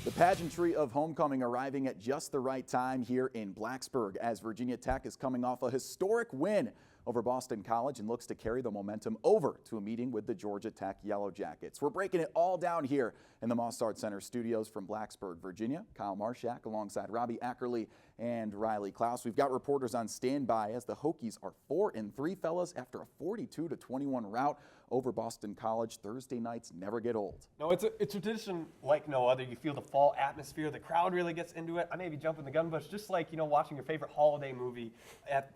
The pageantry of homecoming arriving at just the right time here in Blacksburg as Virginia Tech is coming off a historic win over Boston College and looks to carry the momentum over to a meeting with the Georgia Tech Yellow Jackets. We're breaking it all down here in the Mossart Center studios from Blacksburg, Virginia. Kyle Marshak alongside Robbie Ackerley and Riley Klaus. We've got reporters on standby as the Hokies are 4-3, fellas, after a 42-21 rout over Boston College. Thursday nights never get old. No, it's a tradition like no other. You feel the fall atmosphere. The crowd really gets into it. I may be jumping the gun, but it's just like, watching your favorite holiday movie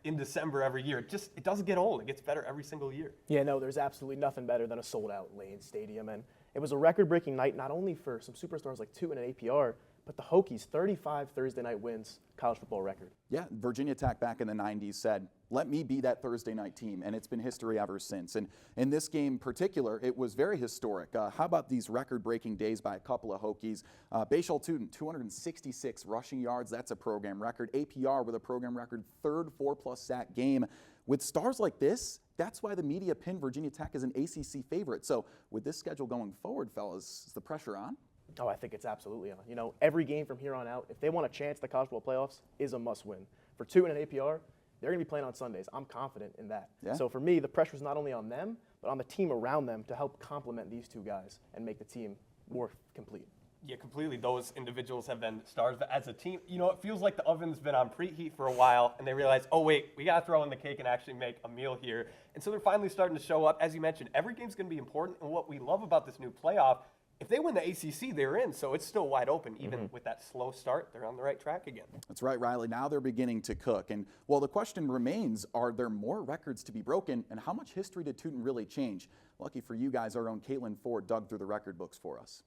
in December every year. It doesn't get old. It gets better every single year. Yeah, no, there's absolutely nothing better than a sold-out Lane Stadium. And it was a record-breaking night not only for some superstars like Tootin and APR, but the Hokies, 35 Thursday night wins, college football record. Yeah, Virginia Tech back in the 90s said, let me be that Thursday night team, and it's been history ever since. And in this game in particular, it was very historic. How about these record-breaking days by a couple of Hokies? Bayshall Tootin, 266 rushing yards. That's a program record. APR with a program record, third 4+ sack game. With stars like this, that's why the media pinned Virginia Tech as an ACC favorite. So with this schedule going forward, fellas, is the pressure on? Oh, I think it's absolutely on. Every game from here on out, if they want a chance at the college football playoffs, is a must-win. For Tootin and APR, they're going to be playing on Sundays. I'm confident in that. Yeah. So for me, the pressure is not only on them, but on the team around them to help complement these two guys and make the team more complete. Yeah, completely. Those individuals have been stars. But as a team, it feels like the oven's been on preheat for a while, and they realize, oh, wait, we got to throw in the cake and actually make a meal here. And so they're finally starting to show up. As you mentioned, every game's going to be important. And what we love about this new playoff, if they win the ACC, they're in, so it's still wide open. Even with that slow start, they're on the right track again. That's right, Riley. Now they're beginning to cook. And, well, the question remains, are there more records to be broken, and how much history did Tootin really change? Lucky for you guys, our own Caitlin Ford dug through the record books for us.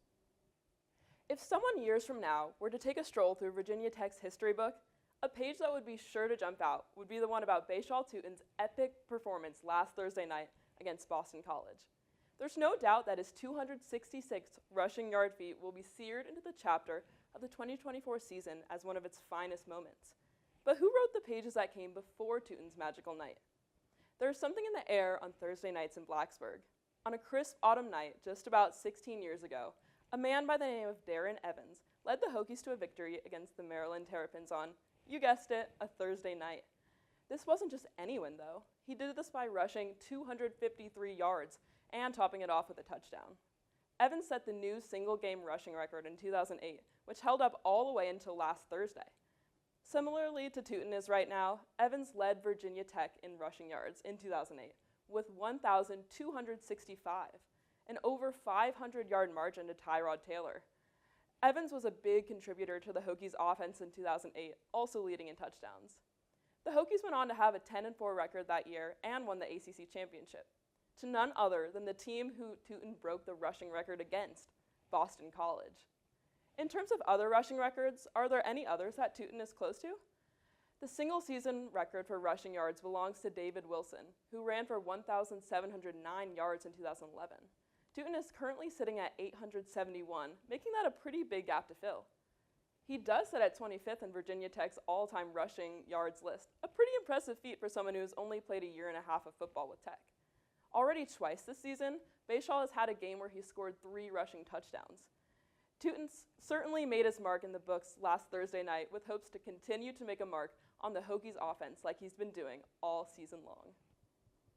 If someone years from now were to take a stroll through Virginia Tech's history book, a page that would be sure to jump out would be the one about Bayshall Tootin's epic performance last Thursday night against Boston College. There's no doubt that his 266 rushing yard feat will be seared into the chapter of the 2024 season as one of its finest moments. But who wrote the pages that came before Tootin's magical night? There is something in the air on Thursday nights in Blacksburg. On a crisp autumn night just about 16 years ago, a man by the name of Darren Evans led the Hokies to a victory against the Maryland Terrapins on, you guessed it, a Thursday night. This wasn't just any win, though. He did this by rushing 253 yards and topping it off with a touchdown. Evans set the new single-game rushing record in 2008, which held up all the way until last Thursday. Similarly to Tootin is right now, Evans led Virginia Tech in rushing yards in 2008 with 1,265, an over 500-yard margin to Tyrod Taylor. Evans was a big contributor to the Hokies' offense in 2008, also leading in touchdowns. The Hokies went on to have a 10-4 record that year and won the ACC championship, to none other than the team who Tootin broke the rushing record against, Boston College. In terms of other rushing records, are there any others that Tootin is close to? The single-season record for rushing yards belongs to David Wilson, who ran for 1,709 yards in 2011. Tootin is currently sitting at 871, making that a pretty big gap to fill. He does sit at 25th in Virginia Tech's all-time rushing yards list, a pretty impressive feat for someone who's only played a year and a half of football with Tech. Already twice this season, Bayshall has had a game where he scored 3 rushing touchdowns. Tootin certainly made his mark in the books last Thursday night with hopes to continue to make a mark on the Hokies offense like he's been doing all season long.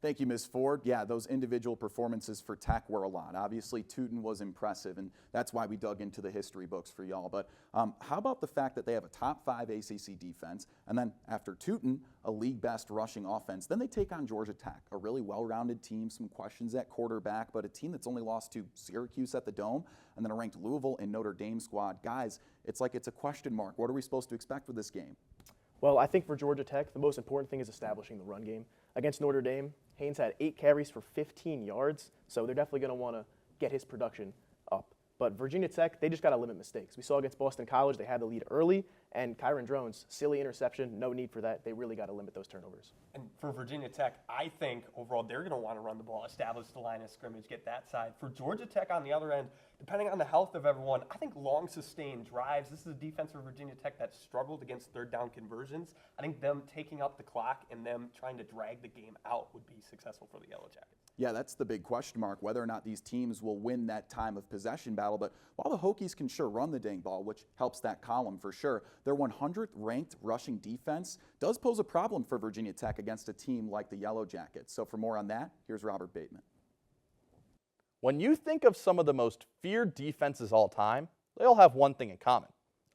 Thank you, Ms. Ford. Yeah, those individual performances for Tech were a lot. Obviously, Tootin was impressive, and that's why we dug into the history books for y'all. But how about the fact that they have a top 5 ACC defense, and then after Tootin, a league-best rushing offense, then they take on Georgia Tech, a really well-rounded team, some questions at quarterback, but a team that's only lost to Syracuse at the Dome, and then a ranked Louisville and Notre Dame squad. Guys, it's like it's a question mark. What are we supposed to expect with this game? Well, I think for Georgia Tech, the most important thing is establishing the run game. Against Notre Dame, Haynes had 8 carries for 15 yards, so they're definitely going to want to get his production up. But Virginia Tech, they just got to limit mistakes. We saw against Boston College, they had the lead early, and Kyron Drones, silly interception, no need for that. They really got to limit those turnovers. And for Virginia Tech, I think overall they're going to want to run the ball, establish the line of scrimmage, get that side. For Georgia Tech on the other end, depending on the health of everyone, I think long sustained drives, this is a defense for Virginia Tech that struggled against third down conversions. I think them taking up the clock and them trying to drag the game out would be successful for the Yellow Jackets. Yeah, that's the big question mark, whether or not these teams will win that time of possession battle. But while the Hokies can sure run the dang ball, which helps that column for sure, their 100th ranked rushing defense does pose a problem for Virginia Tech against a team like the Yellow Jackets. So for more on that, here's Robert Bateman. When you think of some of the most feared defenses all time, they all have one thing in common: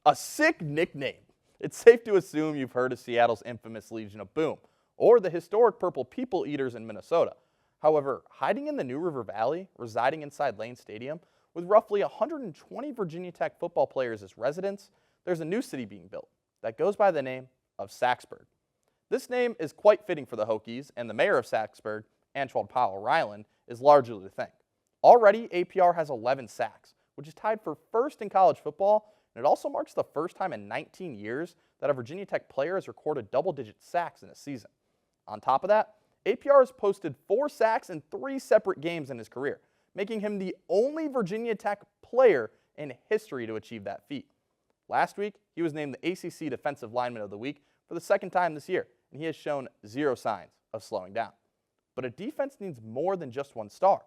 a sick nickname. It's safe to assume you've heard of Seattle's infamous Legion of Boom, or the historic Purple People Eaters in Minnesota. However, hiding in the New River Valley, residing inside Lane Stadium, with roughly 120 Virginia Tech football players as residents, there's a new city being built that goes by the name of Saxburg. This name is quite fitting for the Hokies, and the mayor of Saxburg, Antwald Powell Ryland, is largely to thank. Already, APR has 11 sacks, which is tied for first in college football, and it also marks the first time in 19 years that a Virginia Tech player has recorded double-digit sacks in a season. On top of that, APR has posted 4 sacks in 3 separate games in his career, making him the only Virginia Tech player in history to achieve that feat. Last week, he was named the ACC Defensive Lineman of the Week for the second time this year, and he has shown zero signs of slowing down. But a defense needs more than just one star,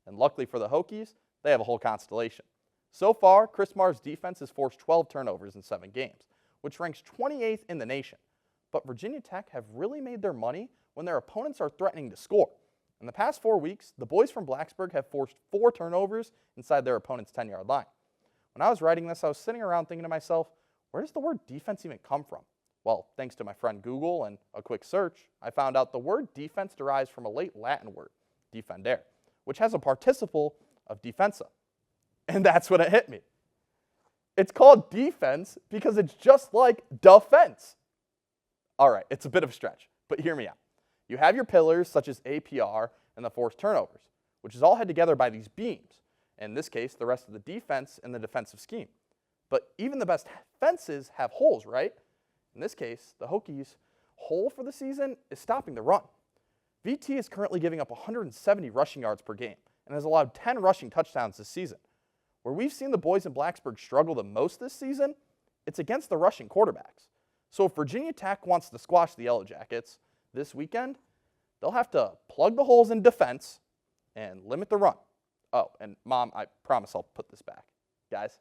and luckily for the Hokies, they have a whole constellation. So far, Chris Marr's defense has forced 12 turnovers in 7 games, which ranks 28th in the nation. But Virginia Tech have really made their money when their opponents are threatening to score. In the past 4 weeks, the boys from Blacksburg have forced 4 turnovers inside their opponent's 10-yard line. When I was writing this, I was sitting around thinking to myself, where does the word defense even come from? Well, thanks to my friend Google and a quick search, I found out the word defense derives from a late Latin word, defendere, which has a participle of defensa. And that's when it hit me. It's called defense because it's just like defense. All right, it's a bit of a stretch, but hear me out. You have your pillars such as APR and the forced turnovers, which is all held together by these beams. In this case, the rest of the defense and the defensive scheme. But even the best fences have holes, right? In this case, the Hokies' hole for the season is stopping the run. VT is currently giving up 170 rushing yards per game and has allowed 10 rushing touchdowns this season. Where we've seen the boys in Blacksburg struggle the most this season, it's against the rushing quarterbacks. So if Virginia Tech wants to squash the Yellow Jackets this weekend, they'll have to plug the holes in defense and limit the run. Oh, and Mom, I promise I'll put this back. Guys?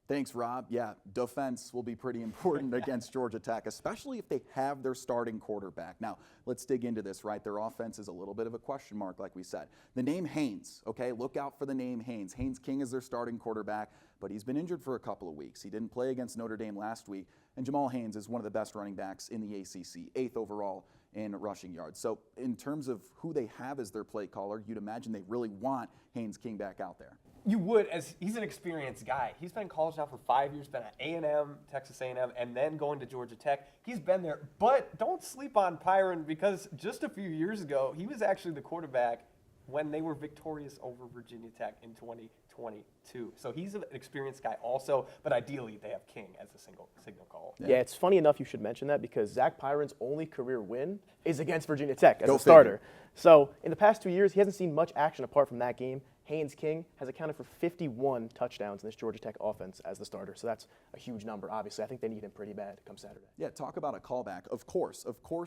Thanks, Rob. Yeah, defense will be pretty important against Georgia Tech, especially if they have their starting quarterback. Now, let's dig into this, right? Their offense is a little bit of a question mark, like we said. The name Haynes, okay? Look out for the name Haynes. Haynes King is their starting quarterback, but he's been injured for a couple of weeks. He didn't play against Notre Dame last week, and Jamal Haynes is one of the best running backs in the ACC, 8th overall in rushing yards. So in terms of who they have as their play caller, you'd imagine they really want Haynes King back out there. You would, as he's an experienced guy. He's been in college now for 5 years, been at A&M, Texas A&M, and then going to Georgia Tech. He's been there, but don't sleep on Pyron because just a few years ago, he was actually the quarterback when they were victorious over Virginia Tech in 2022. So he's an experienced guy also, but ideally they have King as a signal call. Yeah, it's funny enough you should mention that because Zach Pyron's only career win is against Virginia Tech as Go a starter. figure. So in the past 2 years, he hasn't seen much action apart from that game. Haynes King has accounted for 51 touchdowns in this Georgia Tech offense as the starter. So that's a huge number, obviously. I think they need him pretty bad come Saturday. Yeah, talk about a callback. Of course,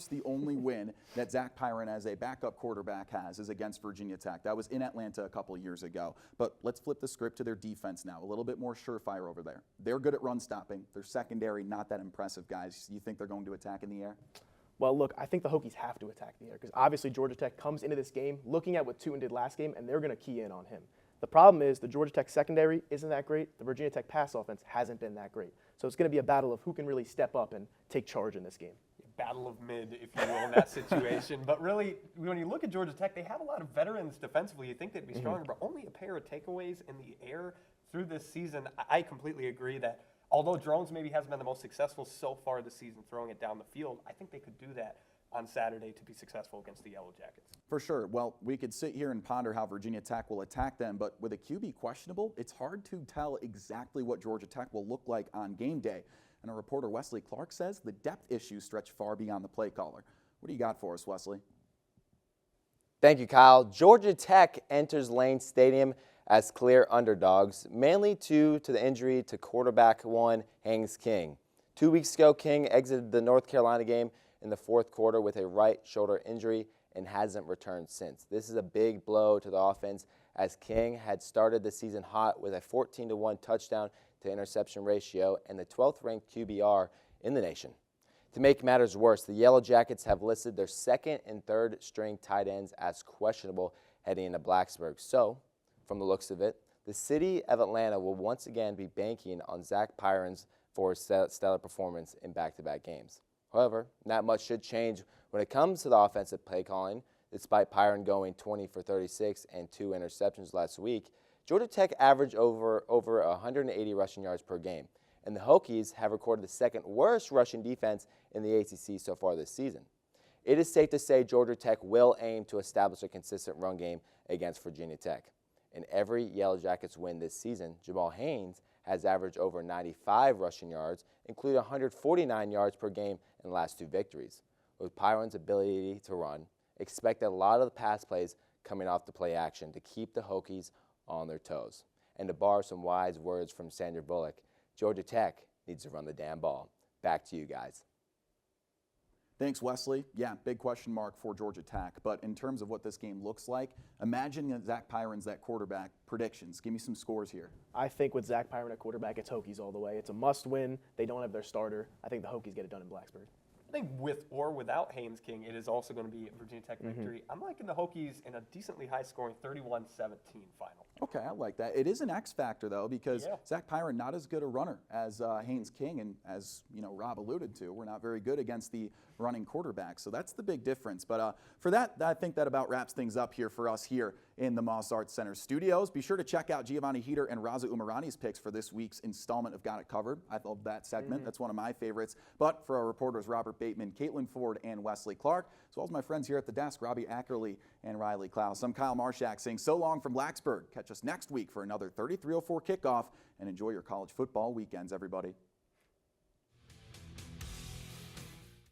the only win that Zach Pyron as a backup quarterback has is against Virginia Tech. That was in Atlanta a couple of years ago. But let's flip the script to their defense now. A little bit more surefire over there. They're good at run stopping. Their secondary, not that impressive, guys. You think they're going to attack in the air? Well, look, I think the Hokies have to attack the air because obviously Georgia Tech comes into this game looking at what Tootin did last game, and they're going to key in on him. The problem is the Georgia Tech secondary isn't that great. The Virginia Tech pass offense hasn't been that great. So it's going to be a battle of who can really step up and take charge in this game. Battle of mid, if you will, in that situation. But really, when you look at Georgia Tech, they have a lot of veterans defensively. You think they'd be stronger, but only a pair of takeaways in the air through this season. I completely agree that although Drones maybe hasn't been the most successful so far this season throwing it down the field, I think they could do that on Saturday to be successful against the Yellow Jackets. For sure. Well, we could sit here and ponder how Virginia Tech will attack them, but with a QB questionable, it's hard to tell exactly what Georgia Tech will look like on game day. And our reporter Wesley Clark says the depth issues stretch far beyond the play caller. What do you got for us, Wesley? Thank you, Kyle. Georgia Tech enters Lane Stadium as clear underdogs, mainly due to the injury to quarterback one, Haynes King. 2 weeks ago, King exited the North Carolina game in the fourth quarter with a right shoulder injury and hasn't returned since. This is a big blow to the offense as King had started the season hot with a 14-1 touchdown to interception ratio and the 12th ranked QBR in the nation. To make matters worse, the Yellow Jackets have listed their second and third string tight ends as questionable heading into Blacksburg. So, from the looks of it, the city of Atlanta will once again be banking on Zach Pyron's for his stellar performance in back-to-back games. However, not much should change when it comes to the offensive play calling. Despite Pyron going 20 for 36 and 2 interceptions last week, Georgia Tech averaged over 180 rushing yards per game, and the Hokies have recorded the second worst rushing defense in the ACC so far this season. It is safe to say Georgia Tech will aim to establish a consistent run game against Virginia Tech. In every Yellow Jackets win this season, Jamal Haynes has averaged over 95 rushing yards, including 149 yards per game in the last 2 victories. With Pyron's ability to run, expect a lot of the pass plays coming off the play action to keep the Hokies on their toes. And to borrow some wise words from Sandra Bullock, Georgia Tech needs to run the damn ball. Back to you guys. Thanks, Wesley. Yeah, big question mark for Georgia Tech. But in terms of what this game looks like, imagine that Zach Pyron's that quarterback. Predictions. Give me some scores here. I think with Zach Pyron at quarterback, it's Hokies all the way. It's a must-win. They don't have their starter. I think the Hokies get it done in Blacksburg. I think with or without Haynes King, it is also going to be a Virginia Tech victory. I'm liking the Hokies in a decently high-scoring 31-17 final. Okay, I like that. It is an X factor, though, because Zach Pyron not as good a runner as Haynes King, and as Rob alluded to, we're not very good against the running quarterback. So that's the big difference. But for that, I think that about wraps things up here for us here in the Moss Arts Center studios. Be sure to check out Giovanni Heater and Raza Umarani's picks for this week's installment of Got It Covered. I love that segment. That's one of my favorites. But for our reporters, Robert Bateman, Caitlin Ford, and Wesley Clark, as well as my friends here at the desk, Robbie Ackerley and Riley Klaus, I'm Kyle Marshak saying so long from Blacksburg. Catch us next week for another 3304 kickoff, and enjoy your college football weekends, everybody.